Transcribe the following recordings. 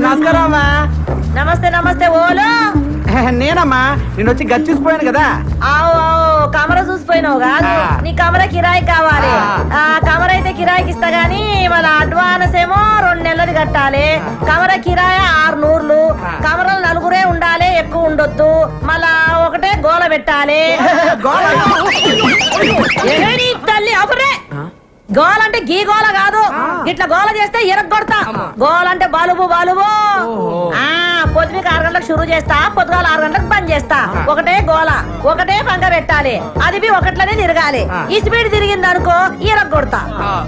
నమస్కారం అమ్మా. నమస్తే నమస్తే. ఓలో నేనమ్మా, నేను వచ్చి గది చూసిపోయాను కదా. ఆవు కమర చూసిపోయినావు కాదు, నీ కమర కిరాయి కావాలి. ఆ కమర అయితే కిరాయికి ఇస్తా గానీ మళ్ళీ అడ్వాన్స్ ఏమో 2 నెలలది కట్టాలి. కమర కిరాయి 600. కమరలు 4 ఉండాలి, ఎక్కువ ఉండొద్దు. మళ్ళా ఒకటే గోల పెట్టాలి. తల్లి అపురే గోల అంటే గీ గోల కాదు, ఇట్లా గోల చేస్తే ఎరగొడతా. గోల అంటే బలుబు బలుబు. పొద్దుకి 6 గంటలకు షురూ చేస్తా, పొద్దుగాల 6 గంటలకు బంద్ చేస్తా. ఒకటే గోల, ఒకటే పంగ పెట్టాలి. అది ఒకట్లనే తిరగాలి. ఈ స్పీడ్ తిరిగింది అనుకో ఎరగొడతా.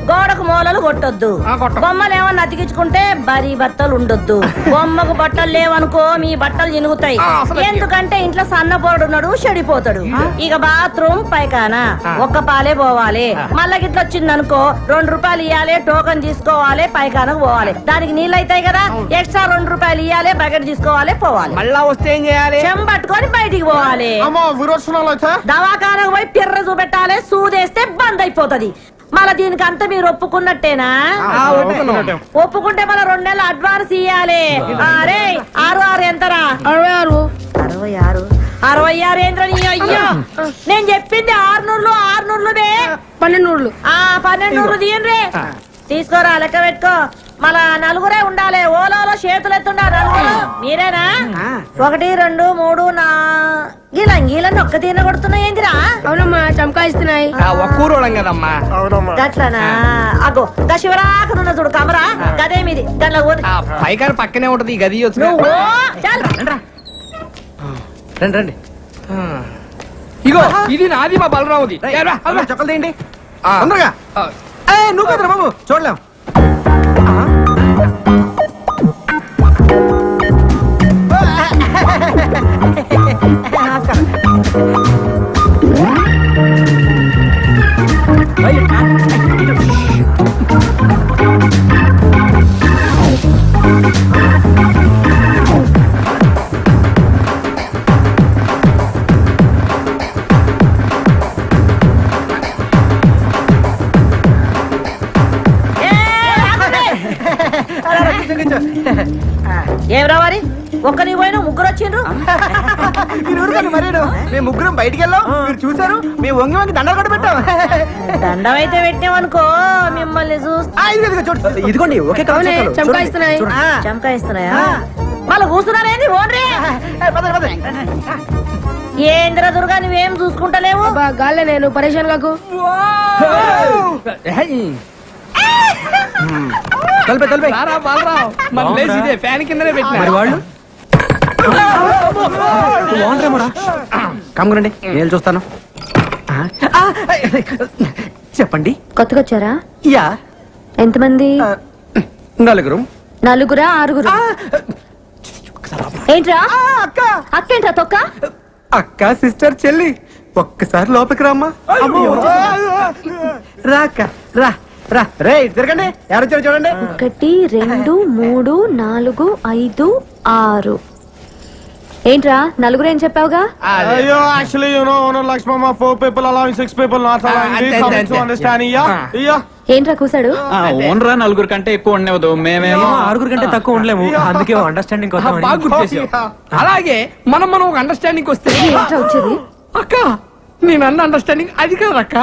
గోడకు మూలలు కొట్టొద్దు. బొమ్మలు ఏమన్నా అతికించుకుంటే బరీ బట్టలు ఉండొద్దు. బొమ్మకు బట్టలు లేవనుకో మీ బట్టలు చినుగుతాయి. ఎందుకంటే ఇంట్లో సన్నపోడు ఉన్నాడు, చెడిపోతాడు. ఇక బాత్రూమ్ పైకానా ఒక్క పాలే పోవాలి. మళ్ళా గిట్ల వచ్చిందనుకో 2 రూపాయలు ఇవ్వాలి, టోకన్ తీసుకోవాలి, పైకానకు పోవాలి. దానికి నీళ్ళు అవుతాయి కదా, ఎక్స్ట్రా 2 రూపాయలు ఇవ్వాలి, బకెట్ తీసుకోవాలి, పోవాలి. మళ్ళా వస్తే ఏం చేయాలి? చెంబట్టుకొని బయటికి పోవాలి. దవాఖానకు పోయి పిర్ర చూపెట్టాలి. సూదేస్తే బంద్ అయిపోతది. మళ్ళా దీనికి అంతా మీరు ఒప్పుకున్నట్టేనా? ఒప్పుకుంటే మళ్ళీ 2 నెలలు అడ్వాన్స్ ఇవ్వాలి. అరే 6 ఎంతరా? 66. 66 ఏంద్ర? అయ్యో నేను చెప్పింది 600. 1200. 1200 తీయండి. తీసుకోరా, లెక్క పెట్టుకో. మళ్ళా 4 ఉండాలి. ఓలో చేతులు ఎత్తుండా 4. మీరేనా? 1 2 3 4 గీలని ఒక్క తీన కొడుతున్నాయి ఏందిరా? అవునమ్మా, చంకాయిస్తున్నాయి. ఒక్కూరోళం కదమ్మా. గట్లనా? అగో గా శివరాకనున్న చూడు కమరా, గదే మీది. దాంట్లో పైకారు పక్కనే ఉంటది ఈ గది. రండి. ఇగో ఇది నాది, మా బలరాముది. చక్కలు తీయండి తొందరగా. నువ్వు కదరా బాబు, చూడలేం. ఏం రావాలి? ఒక్కని పోయినా 3 వచ్చిండ్రు. మేము 3 బయటికి వెళ్ళాం, మీరు చూసారు. మేము వంగి దండలు కూడా పెట్టాం. దండం అయితే పెట్టామనుకో మిమ్మల్ని ఇదిగోండి ఒకే చంకాయిస్తున్నాయి. చంకాయిస్తున్నాయా? మళ్ళీ కూర్చున్నారేంది? ఓన్రే ఏంద్ర దుర్గా, నువ్వేం చూసుకుంటలేవు? గాల్లే నేను పరేషాన్ కాకు. ఫ్యాన్ కిందనే పెట్టిన వాళ్ళు. కమ్మురండి, నేను చూస్తాను. చెప్పండి. కొత్తగా వచ్చారా? యా. ఎంతమంది? 4. 6 ఏంట్రా? అక్కేంట్రా తొక్క? అక్క, సిస్టర్, చెల్లి. ఒక్కసారి లోపలికి రామ్మా. రాక రా రా. రే తిరగండి, ఎవరు వచ్చారు చూడండి. 1 2 3 4 5 6. ఏంట్రా 4 ఏం చెప్పావుగా? అయ్యో, actually you know owner Lakshmamma 4 people allowing 6 people not allowing. Come to understand. ఏంట్రా కూసాడు? ఓనరా 4 కంటే ఎక్కువ ఉండవద్దు, మేమేమో 6 కంటే తక్కువ ఉండలేము. అందుకే అండర్స్టాండింగ్ అలాగే మనం ఒక అండర్స్టాండింగ్ వస్తే. ఏంట్రా వచ్చేది? అక్క, నేను అన్న అండర్స్టాండింగ్ అది కాదక్క.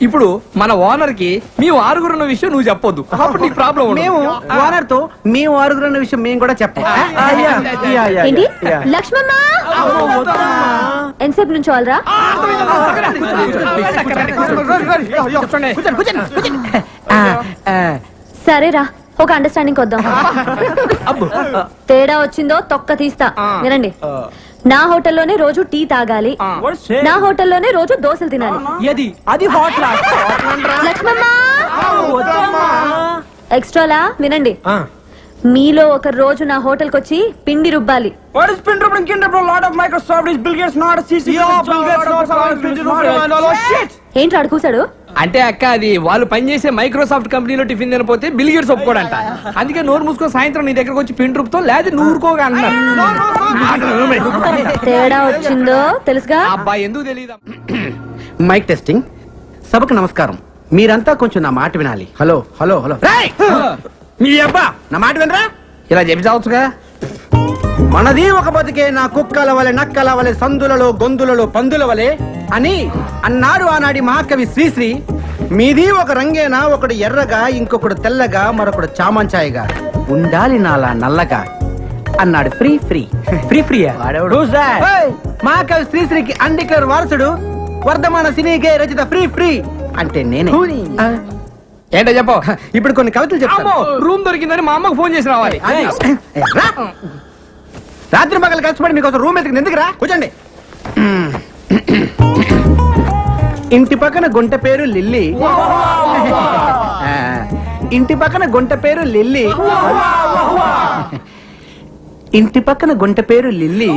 ఇప్పుడు మన ఓనర్ కి మేము 6 ఉన్న విషయం నువ్వు చెప్పొద్దు, అప్పుడు నీకు ప్రాబ్లం. మేము ఓనర్ తో మేము 6 ఉన్న విషయం మేము కూడా చెప్పాలి. ఏంటి లక్ష్మమ్మ? ఎంతసేపు నుంచి వాళ్ళరా? సరేరా, ఒక అండర్స్టాండింగ్ వద్దాం. తేడా వచ్చిందో తొక్క తీస్తా. వినండి, నా హోటల్లోనే రోజు టీ తాగాలి, నా హోటల్లోనే రోజు దోశలు తినాలి. లక్ష్మమ్మ ఎక్స్ట్రాలా. వినండి, మీలో ఒక రోజు నా హోటల్ కి వచ్చి పిండి రుబ్బాలి. ఏంటి అడుగుసాడు? అంటే అక్క, అది వాళ్ళు పనిచేసే మైక్రోసాఫ్ట్ కంపెనీలో టిఫిన్ తినపోతే బిల్ గేట్స్ ఒప్పుకోడంట. అందుకే నోరు మూసుకొని సాయంత్రం నీ దగ్గరకు వచ్చి పిండి రుబ్బుతో, లేదా నువ్వు ఊరుకోగా అన్నారు. తేడా వచ్చిందో తెలుసుగా? అబ్బాయి ఎందుకు తెలియదు. Mike testing. సభకు నమస్కారం. మీరంతా కొంచెం నా మాట వినాలి. Hello hello hello. మీ అబ్బా నా మాట వినరా? ఇలా చెప్పి చావచ్చుగా. మనది ఒక బతికే నా కుక్కల వలె నక్కల వలె సందులలో గొంతులలో పందుల వలె అని అన్నాడు ఆనాడి మహాకవి శ్రీశ్రీ. మీది ఒక రంగేనా, ఒకడు ఎర్రగా, ఇంకొకడు తెల్లగా, మరొకడు చామంచాయిగా, ఉండాలి నాలా నల్లగా అన్నాడు ఫ్రీ ఫ్రీ. ఫ్రీ ఫ్రీ ఏయ్, మహాకవి శ్రీశ్రీకి అండిక్లర్ వారసుడు, వర్ధమాన సినీకే రచిత ఫ్రీ ఫ్రీ అంటే నేనే. ఆ, ఏంటో చెప్పు. ఇప్పుడు కొన్ని కవితలు చెప్తాను. అమ్మో, రూమ్ దొరికిందని మా అమ్మకు ఫోన్ చేసి రావాలి. రా. రాత్రి పగలు కష్టపడి మీకోసం రూమ్ ఎత్తుకుని ఎందుకురా, కూర్చోండి. ఇంటి పక్కన గుంట పేరు లిల్లీ, ఆ, ఇంటి పక్కన గుంట పేరు లిల్లీ, ఇంటి పక్కన గుంట పేరు లిల్లీ.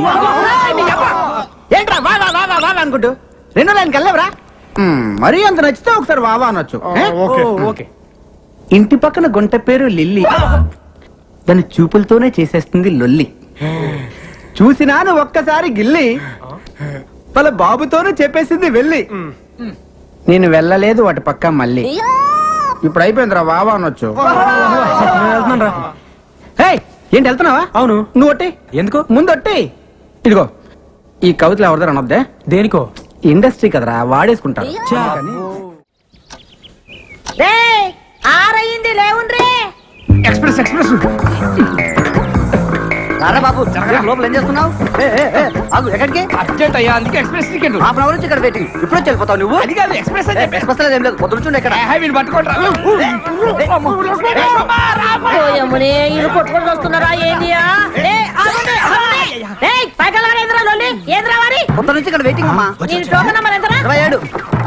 ఏంట్రా వా వా వా వా వా అనుకుంటూ రెండో లైన్కి వెళ్ళవరా? మరీ అంత నచ్చితే ఒకసారి వావా అనొచ్చు. ఏ? ఓకే. ఇంటి పక్కన గుంట పేరు లిల్లీ, దాని చూపులతోనే చేసేస్తుంది లొల్లి. చూసినాను ఒక్కసారి గిల్లి, వాళ్ళ బాబుతోనే చెప్పేసింది వెళ్ళి. నేను వెళ్ళలేదు వాటి పక్క మళ్ళీ. ఇప్పుడు అయిపోయిందిరా వావా అనొచ్చు. హే, ఏంటి వెళ్తున్నావా? అవును. నువ్వు ఒట్టి ఎందుకు? ముందు ఒట్టి. ఇదిగో ఈ కవితలు ఎవరిదారు అనొద్దే, దేనికో? ఇండస్ట్రీ కదరా, వాడేసుకుంటారు. రేయ్, ఆరయింది లేవుండ్రే. Express express. బాబు లోపల ఏం చేస్తున్నావు? ఎక్కడికి? అర్జెంట్ అయ్యా, అందుకే ఎక్స్ప్రెస్ టికెట్. హాఫ్ అవర్ నుంచి ఇక్కడ వెయిటింగ్. ఇప్పుడు వచ్చి వెళ్ళిపోతావు నువ్వు? అది కాదు, ఎక్స్ప్రెస్ అని చెప్పి. ఎక్స్ప్రెస్ ఏం లేదు, పొద్దుంచుండే ఇక్కడ. వీళ్ళు పట్టుకోండి. ఓయమ్మనే, ఇల్లు కొట్టుకొని వస్తున్నారా ఏంటియా? పొద్దు నుంచి ఇక్కడ వెయిటింగ్ అమ్మా. టోకన్ నెంబర్ ఎంతరా? 27.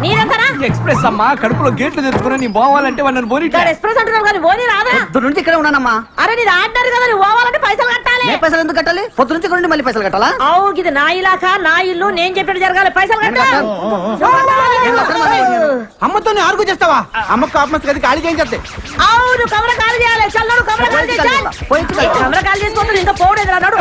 నీదెంతరా? ఎక్స్ప్రెస్ అమ్మా, కడుపులో గేట్లు తెచ్చుకుని నీ పోవాలంటే వాళ్ళని పోనీ. ఎక్స్ప్రెస్ అంటున్నావు కానీ ఓనీ రాదా? పొద్దు నుంచి ఇక్కడే ఉన్నానమ్మా. అరే నీది ఆర్డర్ కదా, నువ్వు పోవాలంటే పైసలు కట్టాలి. ఏ పైసలు ఎందుకు కట్టాలి? పొద్దు నుంచి ఇక్కడ ఉండి మళ్ళీ పైసలు కట్టాలా? అవు ఇది నా ఇలాకా, నా ఇల్లు, నేను చెప్పినట్టు జరగాలి. పైసలు కట్టాలి. అమ్మతో ఆర్గు చేస్తావా? అమ్మకు కాపమస్ గది ఖాళీ చేయించే. అవును, కమర ఖాళీ చేయాలి. చల్లడు కమర ఖాళీ చేయాలి. కమర ఖాళీ చేసుకోవద్దు, ఇంకా పోడేది అన్నాడు.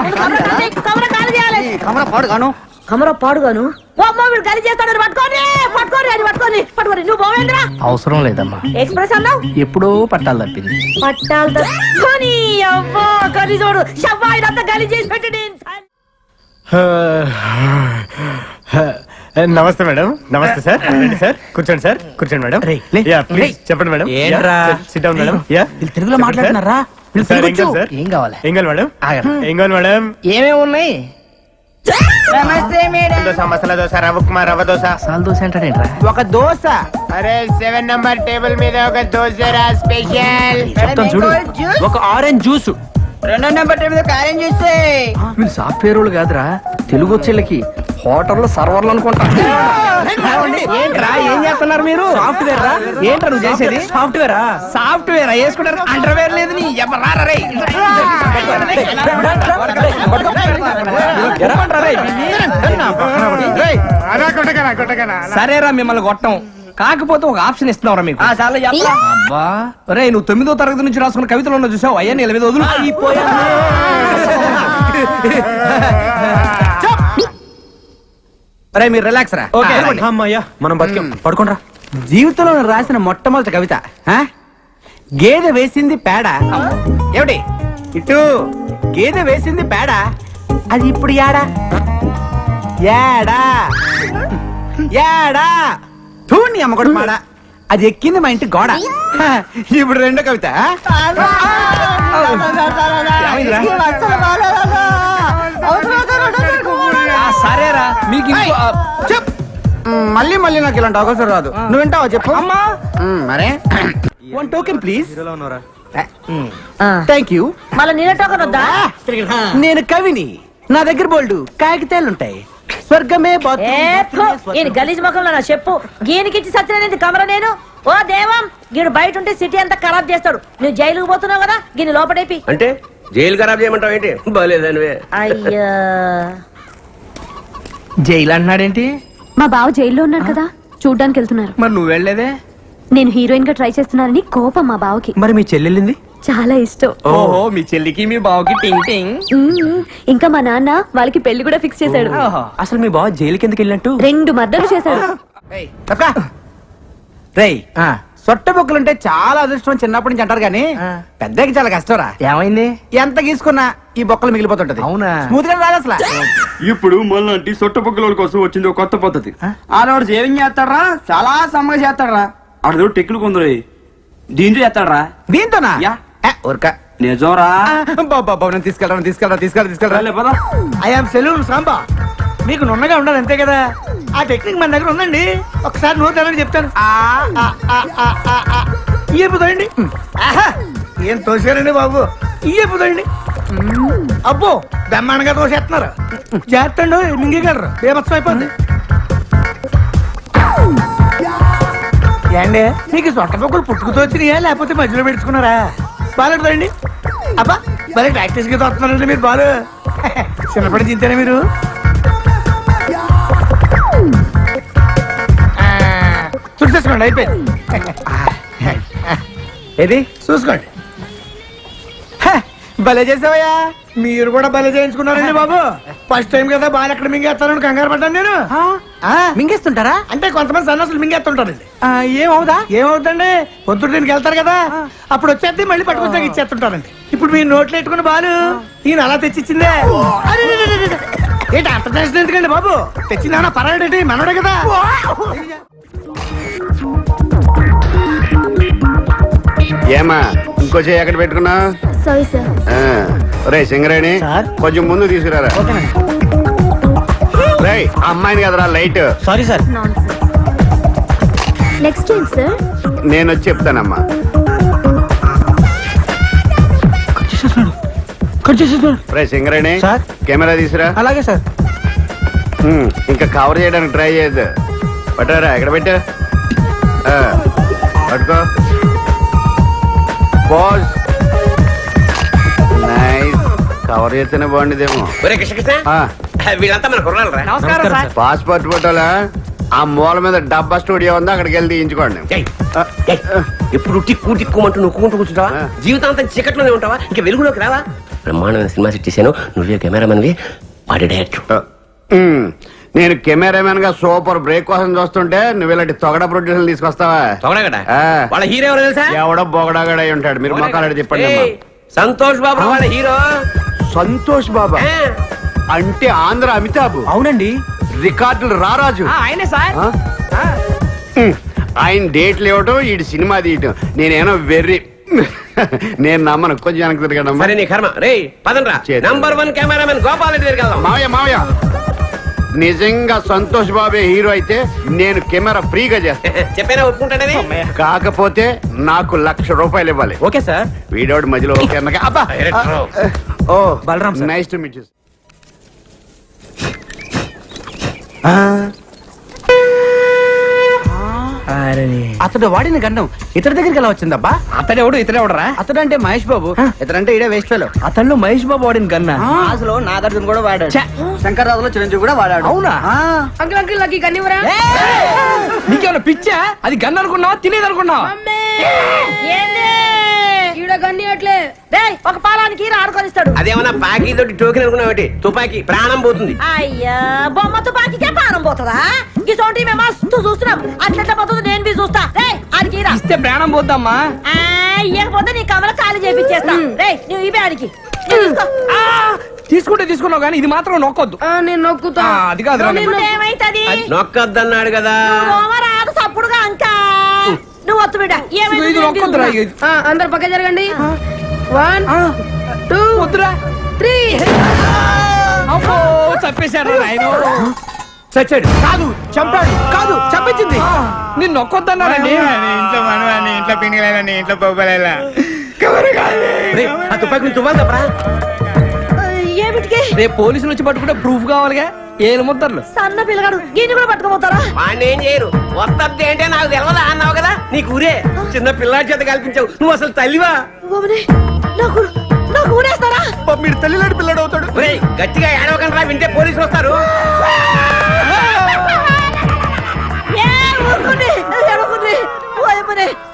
కమర ఖాళీ చేయాలి. కమరా పాడు గాను. కమర పాడుగాను. ఓ అమ్మ, వీడు ఖాళీ చేస్తాడు. పట్టుకోని పట్టుకోని అది పట్టుకోని పట్టుకోని. నువ్వు పోవేంద్రా? అవసరం లేదమ్మా, ఎక్స్ప్రెస్ అన్నావు. ఎప్పుడో పట్టాలు తప్పింది. పట్టాలు తప్పుకొని అవ్వా గలి చూడు. షవ్వా ఇదంతా గలి చేసి పెట్టి. నమస్తే మేడం. నమస్తే సార్. రండి సార్, కూర్చోండి సార్. కూర్చోండి మేడం. యా, ప్లీజ్ చెప్పండి మేడం. ఏంట్రా? SIT down madam. యా, వీళ్ళు తెలుగులో మాట్లాడుతున్నారా? వీళ్ళు సార్, తెలుగు ఏం కావాలి వచ్చు. సార్? ఏం కావాలి? ఏం కావాలి మేడం? ఆగండి. ఏం కావాలి మేడం? ఏమేమి ఉన్నాయి? దోశ, మసాలా దోశ, రవ్వ ఉప్మా, రవ్వ దోశ. సాల్ దోశ అంటాడేంట్రా? ఒక దోశ. అరే 7 నంబర్ టేబుల్ మీద ఒక దోశ రా, స్పెషల్. చెప్తాను చూడు. ఒక ఆరెంజ్ జ్యూస్. 2 నెంబర్ టేబుల్ మీద కారం చూస్తే వీళ్ళు సాఫ్ట్వేర్ వాళ్ళు కాదురా, తెలుగు వచ్చేళ్ళకి హోటల్లో సర్వర్లు అనుకుంటా. ఏంట్రా, ఏం చేస్తున్నారు మీరు? సాఫ్ట్వేర్ రా. ఏంట్రా నువ్వు చేసేది? సాఫ్ట్వేరా? సాఫ్ట్వేర్ వేసుకుంటారు, అండర్వేర్ లేదు. నీ ఎవరారా రే? సరేరా, మిమ్మల్ని కొట్టం. కాకపోతే ఒక ఆప్షన్ ఇస్తున్నావురా మీకు. అబ్బా రే, నువ్వు 9వ తరగతి నుంచి రాసుకున్న కవితలు ఉన్న చూసావు. అయ్యా నీళ్ళ మీద వదులు. రే, మీరు రిలాక్స్ రా. ఓకే. అమ్మయ్యా, మనం బతికాం. పడుకోండ్రా. జీవితంలో నేను రాసిన మొట్టమొదటి కవిత. ఆ? గేదె వేసింది పేడ. ఏమిటి ఇటు? గేదె వేసింది పేడ, అది ఇప్పుడు యాడా యాడా యాడా తూణి అమ్మగొడు మాడ, అది ఎక్కింది మా ఇంటి గోడ. హ, ఇప్పుడు రెండో కవిత. ఏమైందిరా? సరేరా, మీకు ఇంకో చెప్. మళ్ళీ మళ్ళీ నాకు ఇలాంటి అవకాశం రాదు. నువ్వు వింటావా చెప్పు. అమ్మా. మరే 1 టోకెన్ ప్లీజ్. ఆ, థ్యాంక్ యూ. మళ్ళీ నీళ్ళ టోకన్ వద్దా? నేను కవిని, నా దగ్గర బోల్డు కాగితాలుంటాయి. స్వర్గమే ఏ ఫు, ఈయన గలీజ్ ముఖంలో నా చెప్పు. గీనికిచ్చి సత్యనేది కమర నేను. ఓ దేవం, గీడు బయట ఉంటే సిటీ అంతా ఖరాబ్ చేస్తాడు. నువ్వు జైలుకు పోతున్నావు కదా, గీని లోపడేపి. అంటే జైలు ఖరాబ్ చేయమంటావు ఏంటి? బాలేదనివే. అయ్యా, జైలు అంటున్నాడేంటి? మా బావ జైల్లో ఉన్నారు కదా, చూడ్డానికి వెళ్తున్నారు. మరి నువ్వు వెళ్ళలేదే? నేను హీరోయిన్ గా ట్రై చేస్తున్నానని కోపం మా బావకి. మరి మీ చెల్లెళ్ళింది? చాలా ఇష్టం. ఓహో, మీ చెల్లికి మీ బావకి టింగ్ టింగ్. ఇంకా మా నాన్న వాళ్ళకి పెళ్లి కూడా ఫిక్స్ చేశాడు. అసలు మీ బావ జైలుకి ఎందుకు వెళ్ళినట్టు? 2 మర్డర్లు చేశాడు. రేయ్, సొట్ట బొక్కులుంటే చాలా అదృష్టం చిన్నప్పటి నుంచి అంటారు కానీ పెద్దకి చాలా కష్టంరా. ఏమైంది? ఎంత గీసుకున్నా ఈ బొక్కలు మిగిలిపోతుంటది. అవునా? స్మూత్ గా రాదు అసలు. ఇప్పుడు మళ్ళీ సొట్ట పొక్కుల కోసం వచ్చింది ఒక కొత్త పద్ధతి. ఆడవాడు సేవింగ్ చేస్తాడరా, చాలా సమ్మగా చేస్తాడరా. ఆడదో టెక్నిక్ కొందరు దీంతో చేస్తాడరా. దీంతోనా? యా. ఊరక నిజంరా. బాబా నేను తీసుకెళ్ళరా. I'm salon Samba. మీకు నున్నగా ఉండాలి అంతే కదా. ఆ టెక్నిక్ మన దగ్గర ఉందండి. ఒకసారి నోట్ తెలని చెప్తాను. ఇయ్యపోతాయండి. ఏం తోసారండి బాబు, ఇయ్యపోతాయండి. అబ్బో బ్రహ్మాండంగా తోసేస్తున్నారు. చేస్తండు మింగగలరు, బేమత్సం అయిపోద్ది. ఏండి మీకు సొట్ట పొక్కులు పుట్టుకుతో వచ్చినాయా లేకపోతే మధ్యలో పెట్టుకున్నారా? బాగుంటుందండి. అబ్బా మరి ప్రాక్టీస్ గా తోస్తున్నారండి మీరు. బాలు చిన్నప్పటి చింతేనే మీరు. చూసేసుకోండి, అయిపోయింది. ఏది చూసుకోండి. భలే చేసావయ్యా. మీరు కూడా భలే చేయించుకున్నారండి బాబు. ఫస్ట్ టైం కదా బాగా ఎక్కడ మింగేస్తారని కంగారు పడ్డాను నేను. మింగేస్తుంటారా? అంటే కొంతమంది సన్నాసులు మింగేస్తుంటారండి. ఏమవుదా? ఏమవుతుందండి, పొద్దున్న దీనికి వెళ్తారు కదా, అప్పుడు వచ్చేది మళ్ళీ పట్టుకొచ్చాక ఇచ్చేస్తుంటారండి. ఇప్పుడు మీ నోట్లు ఎట్టుకుని బాలు ఈయన అలా తెచ్చిచ్చిందే. అరే, రే, రే, రే. ఏంటి అంత టెన్షన్ ఎందుకండి బాబు? తెచ్చిందా పర్వాలేంటి, మనోడే కదా. ఏమా ఇంకో చేయి ఎక్కడ పెట్టుకున్నా? Sorry sir. రే సింగరేణి కొంచెం ముందు తీసుకురారా. రే అమ్మాయిని కదరా లైట్. Sorry sir. నెక్స్ట్ ఏంటి సార్? నేను వచ్చి చెప్తానమ్మా. రే సింగరేణి కెమెరా తీసురా. అలాగే సార్. ఇంకా కవర్ చేయడానికి ట్రై చేయొద్దు. పట్టారా ఎక్కడ పెట్టా? పట్టుకో. పోజ్. నైస్. కవర్ చేస్తేనే బాగుండేదేమో. ఒరే కృష్ణ వీళ్ళంతా మన కుర్రాలరా. నమస్కారం సార్. పాస్పోర్ట్ ఫోటోలా ఆ మూల మీద డబ్బా స్టూడియో ఉంది, అక్కడికి వెళ్ళి తీయించుకోండి. ఎప్పుడు టిక్కు టిక్కుమంటూ నొక్కుంటూ కూర్చుంటావా? జీవితాంతం చీకట్లోనే ఉంటావా? ఇంకా వెలుగులోకి రావా? బ్రహ్మాండమైన సినిమా సెట్ చేశాను, నువ్వే కెమెరామెన్వి, వాడి డైరెక్టర్. నేను కెమెరామెన్ గా సూపర్ బ్రేక్ కోసం చూస్తుంటే నువ్వు ఇలాంటి తొగడ ప్రొడ్యూసర్ తీసుకొస్తావా? తొగడగడా? ఆ. వాళ్ళ హీరో ఎవరో తెలుసా? ఎవడో బొగడగడై ఉంటాడు. మీరు మొక్కలు చెప్పండి అమ్మా. ఏయ్, సంతోష్ బాబు వాళ్ళ హీరో. సంతోష్ బాబా ఆ. అంటే ఆంధ్ర అమితాబ్. అవునండి, రికార్డులు రారాజు. ఆయనే సార్. ఆ? ఆయన డేట్లు ఇవ్వటం, ఈ సినిమా తీయటం. నేనేమో వెర్రి. నేను నమ్మను. కొంచెం వెనక్కి తిరగడమ్మా. సరే నీ కర్మ. రే పదండ్రా. చేద్దాం. నంబర్ 1 కెమెరామెన్ గోపాల్ రెడ్డి దగ్గరికి వెళ్దాం. మావయ్య నిజంగా సంతోష్ బాబే హీరో అయితే నేను కెమెరా ఫ్రీగా చేస్తాను. చెప్పేనా ఒప్పుకుంటాడని? కాకపోతే నాకు ₹1,00,000 ఇవ్వాలి. Okay sir. వీడోడు మధ్యలో ఓకే అన్నగా. అబ్బా. ఓ Balaram sir. Nice to meet you. అతడు వాడిన గండం ఇతడి దగ్గరికి ఎలా వచ్చిందబ్బా? అతడెవడు ఇతడెవడరా? అతడు అంటే మహేష్ బాబు, ఇతడంటే ఇడే వేస్ట్ ఫెలో. అతను మహేష్ బాబు వాడిన గన్నా? అసలు నాగార్జున కూడా వాడాడు, శంకర్రాజులో చిరంజీవి కూడా వాడాడు. అవునా? అంకుల్ అంకుల్ నాకు ఈ కన్నివరా? నీకేమైనా పిచ్చా? అది గన్ అనుకున్నావా, తినేది అనుకున్నావా? ఏంది? ఈడ గన్ని అట్లే. రేయ్, ఒక పాలానికి ఆడుకొనిస్తాడు. అదేమన్నా పాకి తోటి టోకెన్ అనుకున్నావు? తుపాకి ప్రాణం పోతుంది. అయ్యా, బొమ్మ తుపాకీకే ప్రాణం పోతుందా? ఈ చోటి మేము మస్తు చూస్తున్నాం. అట్లెట్లా పోతుంది నేను బి చూస్తా. రేయ్, ఆడికి రా. ఇస్తే ప్రాణం పోద్దమ్మా. ఇయ్యకపోతే నీ కమల ఖాళీ చేపించేస్తా. రేయ్, నువ్వు ఇవే ఆడికి తీసుకో. తీసుకుంటే తీసుకున్నావు కానీ ఇది మాత్రం నొక్కొద్దు. నేను నొక్కుతా. అది కాదు. ఏమైతుంది? నొక్కద్దన్నాడు కదా. రాదు సప్పుడుగా అంకా. నువ్వు వత్తు బిడ్డ. ఇది నొక్కొద్దురా. అందరు పక్క జరగండి. 1 2 వద్దురా. 3. అబ్బో చంపేశాడు ఆయన. చచ్చాడు కాదు, చంపాడు కాదు, చంపించింది. నేను నొక్కొద్దన్నానండి. ఇంట్లో మనవాణి, ఇంట్లో పిండిలేని, ఇంట్లో పొబ్బలేలా. రేయ్, ఆ తుపాకి నువ్వు తువ్వాలి తప్పరా? ఏమిటికి? రేపు పోలీసులు వచ్చి పట్టుకుంటే ప్రూఫ్ కావాలిగా. ఏలు ముద్దర్లు. సన్న పిల్లగాడు గిన్నె కూడా పట్టుకోపోతారా? వాడిని ఏం చేయరు. వస్తద్ది ఏంటే నాకు తెలియదా అన్నావు కదా. నీకు ఊరే చిన్న పిల్లాడి చేత కల్పించావు. నువ్వు అసలు తల్లివా? నాకు నాకు ఊరేస్తారా? మీరు తల్లిలాంటి పిల్లడు అవుతాడు. ఒరేయ్, గట్టిగా ఏడవకండి, వింటే పోలీసులు వస్తారు.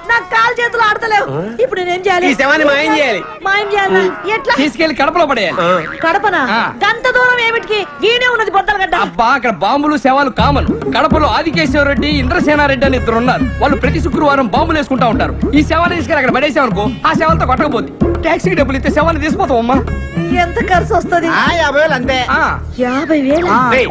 నాకు కాలు చేతులు ఆడతలేదు. లేవు. ఇప్పుడు నేనేం చేయాలి? ఈ శవాన్ని మాయం చేయాలి. మాయం చేయాలా? ఎట్లా? తీసుకెళ్లి కడపలో పడేయాలి. కడపనా? ఆ. గంత దూరం ఏమిటికి? ఈడే ఉన్నది బొద్దలగడ్డ. అబ్బా అక్కడ బాంబులు శవాలు కామన్. కడపలో ఆదికేశ్వరరెడ్డి ఇంద్రసేనారెడ్డి అని ఇద్దరు ఉన్నారు. వాళ్ళు ప్రతి శుక్రవారం బాంబులు వేసుకుంటా ఉంటారు. ఈ శవాన్ని తీసుకెళ్ళి అక్కడ పడేసామనుకో ఆ శవాలతో కొట్టకపోతే టాక్సీకి డబ్బులు ఇస్తే శవాన్ని తీసిపోతాం అమ్మా. ఎంత ఖర్చు వస్తుంది? 50,000 అంతే. 50,000. రేయ్,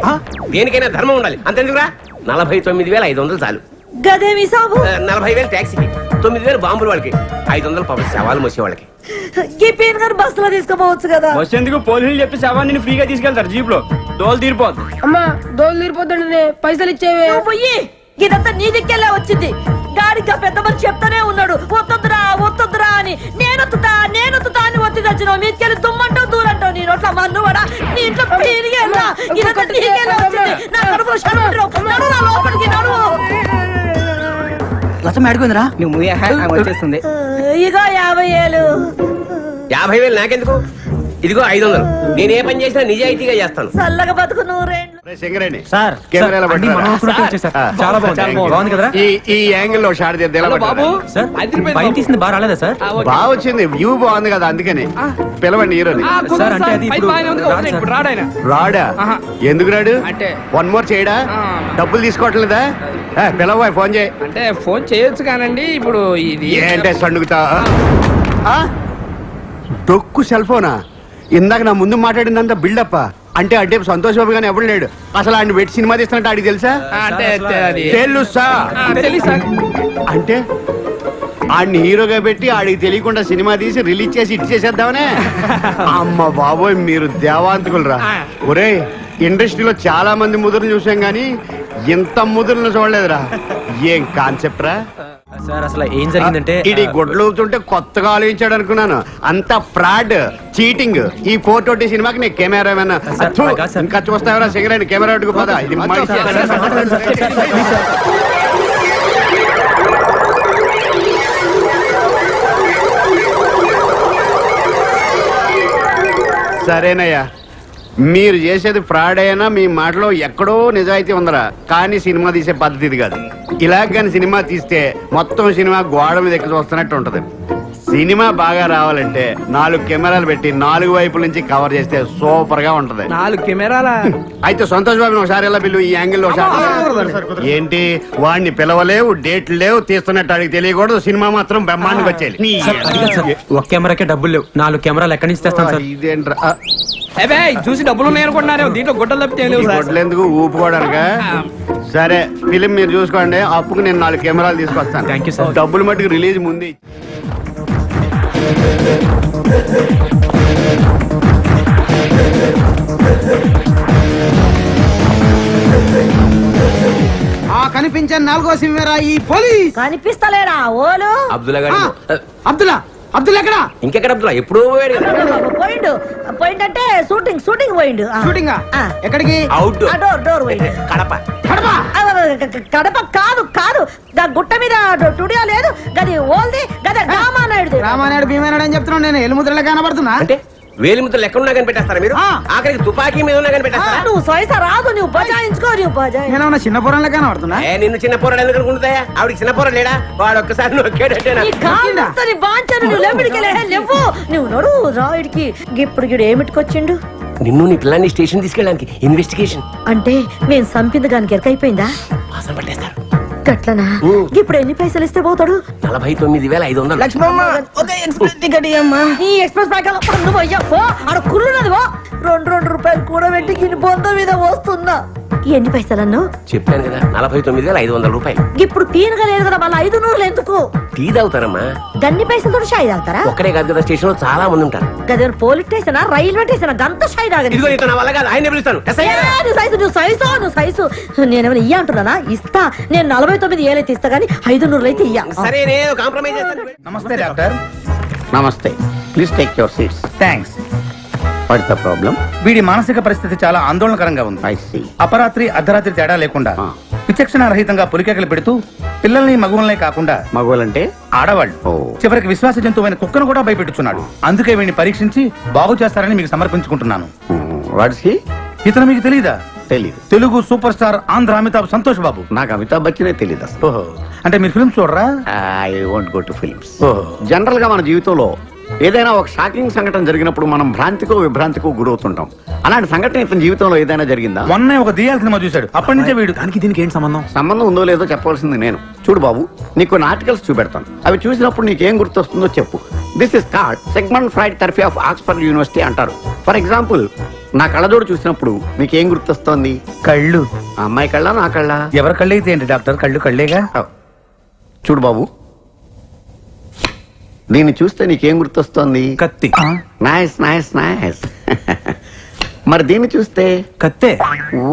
దేనికైనా ధర్మం ఉండాలి అంతెందుకురా. 49,500 చాలు. గదేమి సాబు? 40,000 ట్యాక్సీకి, 9,000 బాంబులు వాళ్ళకి, 500 పాపం శవాలు మోసే వాళ్ళకి. ఈ పీన్ గారు బస్సులో తీసుకుపోవచ్చు కదా. బస్ ఎందుకు? పోలీసులు చెప్పి శవాన్ని ఫ్రీగా తీసుకెళ్తారు జీప్ లో. దోలు తీరిపోద్ది. అమ్మా దోలు తీరిపోతుండే పైసలు ఇచ్చేవే. నువ్వు పోయి ఇదంతా నీ దిక్కెళ్ళే వచ్చింది. గాడిగా పెద్ద మనిషి చెప్తానే ఉన్నాడు వద్దొద్దురా వద్దొద్దురా అని. నేనొత్తుతా అని ఒత్తి తెచ్చినావు. మీకెళ్ళి దుమ్మంటావు దూరంటావు. నీ నోట్ల మన్నువాడా నీ ఇంట్లో పీరిగేలా ఇదంతా నీకెళ్ళే వచ్చింది. నా కడుపు నడువు లోపలికి నడువు. లచ్చం అడిగిందిరా నువ్వు వచ్చేస్తుంది. ఇగో 50,000. 50,000 నాకెందుకు? ఇదిగో 500. నేను ఏ పని చేసినా నిజాయితీగా చేస్తాను. చల్లగా బతుకు నూరేళ్ళు. సింగరేణి సార్ కెమెరాలో చాలా బాగుంది కదా. ఈ యాంగిల్ లో షాట్ బాబు సార్ బయట తీసింది బాగా రాలేదా సార్? బాగా వచ్చింది, వ్యూ బాగుంది కదా, అందుకని పిలవండి హీరోని. సార్ అంటే అది ఇప్పుడు రాడాయన. రాడా? ఎందుకు రాడు? అంటే 1 మోర్ చేయడా? డబ్బులు తీసుకోవట్లేదా? పిలవ, ఫోన్ చేయి. అంటే ఫోన్ చేయొచ్చు కానండి. ఇప్పుడు ఇది ఏంటే సండుగుతా? డొక్కు సెల్ ఫోనా? ఇందాక నా ముందు మాట్లాడిందంతా బిల్డప్. అంటే అడ్డే సంతోష్ బాబు గానీ ఎవడు లేడు. అసలు ఆయన పెట్టి సినిమా తీస్తున్నట్టు ఆడికి తెలుసా? అంటే అది తెలుసా? తెలుసా? అంటే ఆడిని హీరోగా పెట్టి ఆడికి తెలియకుండా సినిమా తీసి రిలీజ్ చేసి ఇటు చేసేద్దామనే. అమ్మ బాబోయ్, మీరు దేవాంతకులరా. ఒరే, ఇండస్ట్రీలో చాలా మంది ముదురులు చూసాం గానీ ఇంత ముదురులను చూడలేదురా. ఏం కాన్సెప్ట్ రా సార్? అసలు ఏం జరిగిందంటే ఇది గుడ్లు ఊపుతుంటే కొత్తగా ఆలోచించాడు అనుకున్నాను. అంత ఫ్రాడ్, చీటింగ్. ఈ 420 సినిమాకి నీ కెమెరా ఇంకా చూస్తావరా? సిగరెట్ కెమెరా అడ్డుకు పదా. ఇది సరేనయ్యా, మీరు చేసేది ఫ్రాడ్ అయినా మీ మాటలో ఎక్కడో నిజాయితీ ఉందరా. కానీ సినిమా తీసే పద్ధతి ఇది కాదు. ఇలా కానీ సినిమా తీస్తే మొత్తం సినిమా గోడ మీద ఎక్కి చూస్తున్నట్టు ఉంటది. సినిమా బాగా రావాలంటే 4 కెమెరాలు పెట్టి 4 వైపుల నుంచి కవర్ చేస్తే సూపర్ గా ఉంటది. 4 కెమెరాల? అయితే సంతోష్ బాబుని ఒకసారి ఎలా పిలువు, ఈ యాంగిల్ లో ఏంటి? వాడిని పిలవలేవు, డేట్లు లేవు, తీస్తున్నట్టు అడిగి తెలియకూడదు. సినిమా మాత్రం బ్రహ్మాండంగా వచ్చేయాలి. ఒక కెమెరాకే డబ్బులు లేవు, 4 కెమెరాలు ఎక్కడి నుంచి తెస్తాను సార్? ఇదేంట్రా? చూసి డబ్బులు ఉన్నాయనుకుంటున్నారు. దీంట్లో గుడ్డలు తప్పితే ఎందుకు ఊపుకోవడానికా? సరే, ఫిలిం మీరు చూసుకోండి. అప్పుకు నేను 4 కెమెరాలు తీసుకొస్తాను. Thank you sir. డబ్బులు మట్టుకు రిలీజ్ ముందు. కనిపించే 4వ సింహరా ఈ పోలీస్. కనిపిస్తలేడా ఓలు? అబ్దుల్లా గారు. అబ్దుల్లా ఎక్కడా? ఇంకెక్కడ అబ్దుల్లా? ఎప్పుడో పోయాడు కదా. పోయిండంటే షూటింగ్ పోయిండు. షూటింగా? ఎక్కడికి? అవుట్ డోర్ పోయిండు. కడప. కడప కాదు గుట్ట మీద స్టూడియో లేదు గది ఓల్ది గది రామానాయుడు భీమానాయుడు అని చెప్తున్నాను. నేను ఎలుముద్రలో కనబడుతున్నా. అంటే వేలిముద్రలు ఎక్కడ ఉన్నా కనిపెట్టేస్తారా మీరు? ఆఖరికి తుపాకీ మీద ఉన్నా కనిపెట్టేస్తారా? నువ్వు సైసా రాదు, నువ్వు బజాయించుకో. నేను చిన్న పొరంలో కనబడుతున్నా. నిన్ను చిన్న పోరాడు ఎందుకు అనుకుంటాయా? ఆవిడకి చిన్న పోర లేడా? వాడు ఒక్కసారి నువ్వు నడు రాయుడికి. ఇప్పుడు గిడు ఏమిటికొచ్చిండు? నిన్ను నీ పిల్లాన్ని స్టేషన్ తీసుకెళ్ళడానికి ఇన్వెస్టిగేషన్. అంటే మేము సంపింది గానికి ఎరకైపోయిందా? వాసన పట్టేస్తారు. గట్లనా? ఇప్పుడు ఎన్ని పైసలు ఇస్తే పోతాడు? 49,500. లక్ష్మమ్మ ఒక ఎక్స్ప్రెస్ టికెట్ ఇయ్యమ్మా. ఈ ఎక్స్ప్రెస్ ప్యాకెట్ పన్ను పోయ్యో ఆడ కుళ్ళున్నది పో. 2 రూపాయలు కూడా పెట్టి గిని బొంద మీద వస్తున్నా. ఎన్ని పైసలన్ను చెప్పాను కదా, 49,500 రూపాయలు. ఇప్పుడు తీనగా లేదు కదా, మళ్ళీ 500 ఎందుకు? టీ తాగుతారమ్మా. గన్ని పైసలతో షాయి తాగుతారా? ఒక్కడే కాదు కదా, స్టేషన్ లో చాలా మంది ఉంటారు. గదే పోలీస్ స్టేషన్, రైల్వే స్టేషన్, గంత షాయి తాగదు. ఇదిగో ఇతను నా వల్ల కాదు, ఆయన్ని పిలుస్తాను. నువ్వు సైజు నేనేమైనా ఇయ్య అంటున్నానా? ఇస్తా. నేను 49,000 అయితే ఇస్తా గానీ 500 అయితే ఇయ్య. సరే, నేను కాంప్రమైజ్ చేస్తాను. నమస్తే డాక్టర్. నమస్తే, please take your seats. Thanks. What's the problem? వీడి మానసిక పరిస్థితి చాలా ఆందోళనకరంగా ఉంది. I see. అపరాత్రి అర్ధరాత్రి తేడా లేకుండా విచక్షణ రహితంగా పులికేకలు పెడుతూ పిల్లల్ని మగువల్నే కాకుండా మగవాళ్ళంటే ఆడవాళ్ళు చివరికి విశ్వాస జంతువైన కుక్కను కూడా భయపెట్టుచున్నాడు. అందుకే వీడిని పరీక్షించి బాగు చేస్తారని మీకు సమర్పించుకుంటున్నాను. వాట్స్ హి? ఇతను మీకు తెలియదా? తెలీదు. Telugu super star Andhra Amitabh Santosh Babu. నాకు అమితాబ్ బచ్చనే తెలియదు అసలు. ఓహో, అంటే మీరు ఫిల్మ్స్ చూడరా? I want go to films. ఓహో. జనరల్ గా మన జీవితంలో ఏదైనా ఒక షాకింగ్ సంఘటన జరిగినప్పుడు మనం భ్రాంతికో విభ్రాంతికో గురవుతుంటాం. అలాంటి సంఘటన ఇతని జీవితంలో ఏదైనా జరిగిందా? మొన్నే ఒక దియాల సినిమా చూశాడు, అప్పటి నుంచే వీడు. దానికి దీనికి ఏంటి సంబంధం? సంబంధం ఉందో లేదో చెప్పవలసింది నేను. చూడు బాబు, నీకు కొన్ని ఆర్టికల్స్ చూపెడతాను. అవి చూసినప్పుడు నీకేం గుర్తొస్తుందో చెప్పు. This is card segment fried therapy of Oxford university అంటారు. ఫర్ ఎగ్జాంపుల్, నా కళ్ళజోడు చూసినప్పుడు నీకేం గుర్తొస్తోంది? కళ్ళు. ఆ అమ్మాయి కళ్ళ, నా కళ్ళ? ఎవరి కళ్ళు అయితే ఏంటి డాక్టర్, కళ్ళు కళ్ళేగా. చూడు బాబు, దీన్ని చూస్తే నీకేం గుర్తొస్తోంది? కత్తి. Nice nice nice. మరి దీన్ని చూస్తే? కత్తే. ఓ.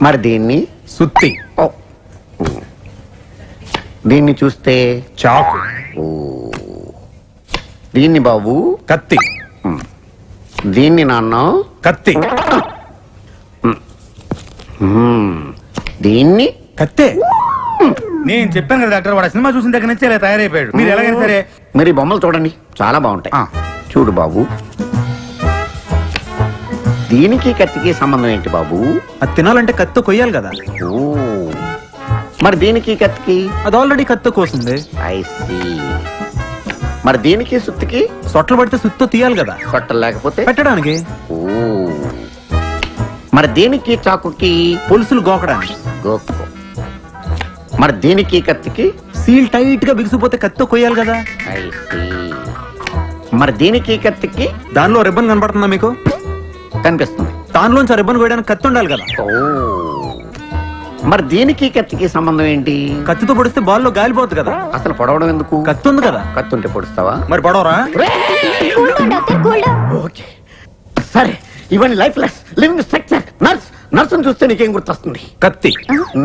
మరి దీన్ని? సుత్తి. ఓ. దీన్ని చూస్తే? చాకు. ఓ. దీన్ని బాబు? కత్తి. దీన్ని నాన్న? కత్తి. దీన్ని? కత్తే. నేను చెప్పాను కదా డాక్టర్, వాడు సినిమా చూసిన దగ్గర నుంచి ఇలా తయారైపోయాడు. మీరు ఎలాగైనా సరే మరి ఈ బొమ్మలు చూడండి, చాలా బాగుంటాయి. ఆ. చూడు బాబు, దీనికి కత్తికి సంబంధం ఏంటి బాబు? అది తినాలంటే కత్తి కొయ్యాలి కదా. ఓ. మరి దీనికి కత్తికి? అది ఆల్రెడీ కత్తి కోసింది. I see. మరి దీనికి సుత్తికి? సొట్లు పడితే సుత్తో తీయాలి కదా. పట్టలు లేకపోతే? పెట్టడానికి. ఓ. మరి దీనికి చాకుకి? పులుసులు గోకడానికి. గోక్కో. మరి దీనికి కత్తికి? సీల్ టైట్ గా బిగిసిపోతే కత్తి కొయ్యాలి కదా. I see. మరి దీనికి కత్తికి? దానిలో రిబ్బన్ కనపడుతుందా మీకు? కనిపిస్తుంది. దానిలోంచి రిబ్బన్ కోయడానికి కత్తి ఉండాలి కదా. ఓ. మరి దీనికి కత్తికి సంబంధం ఏంటి? కత్తితో పొడిస్తే బాల్లో గాలిపోతుంది కదా. అసలు పొడవడం ఎందుకు? కత్తి ఉంది కదా. కత్తి ఉంటే పొడుస్తావా? మరి పొడవరా? ఓకే, సరే. ఇవన్నీ life less living structure. Nurse, నర్సును చూస్తే నీకేం గుర్తొస్తుంది? కత్తి.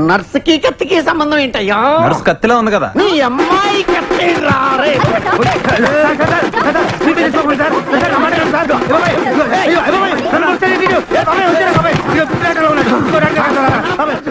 నర్సుకి కత్తికి సంబంధం ఏంటయ్యా? నర్సు కత్తిలా ఉంది కదా. నీ అమ్మాయి కత్తి రారే.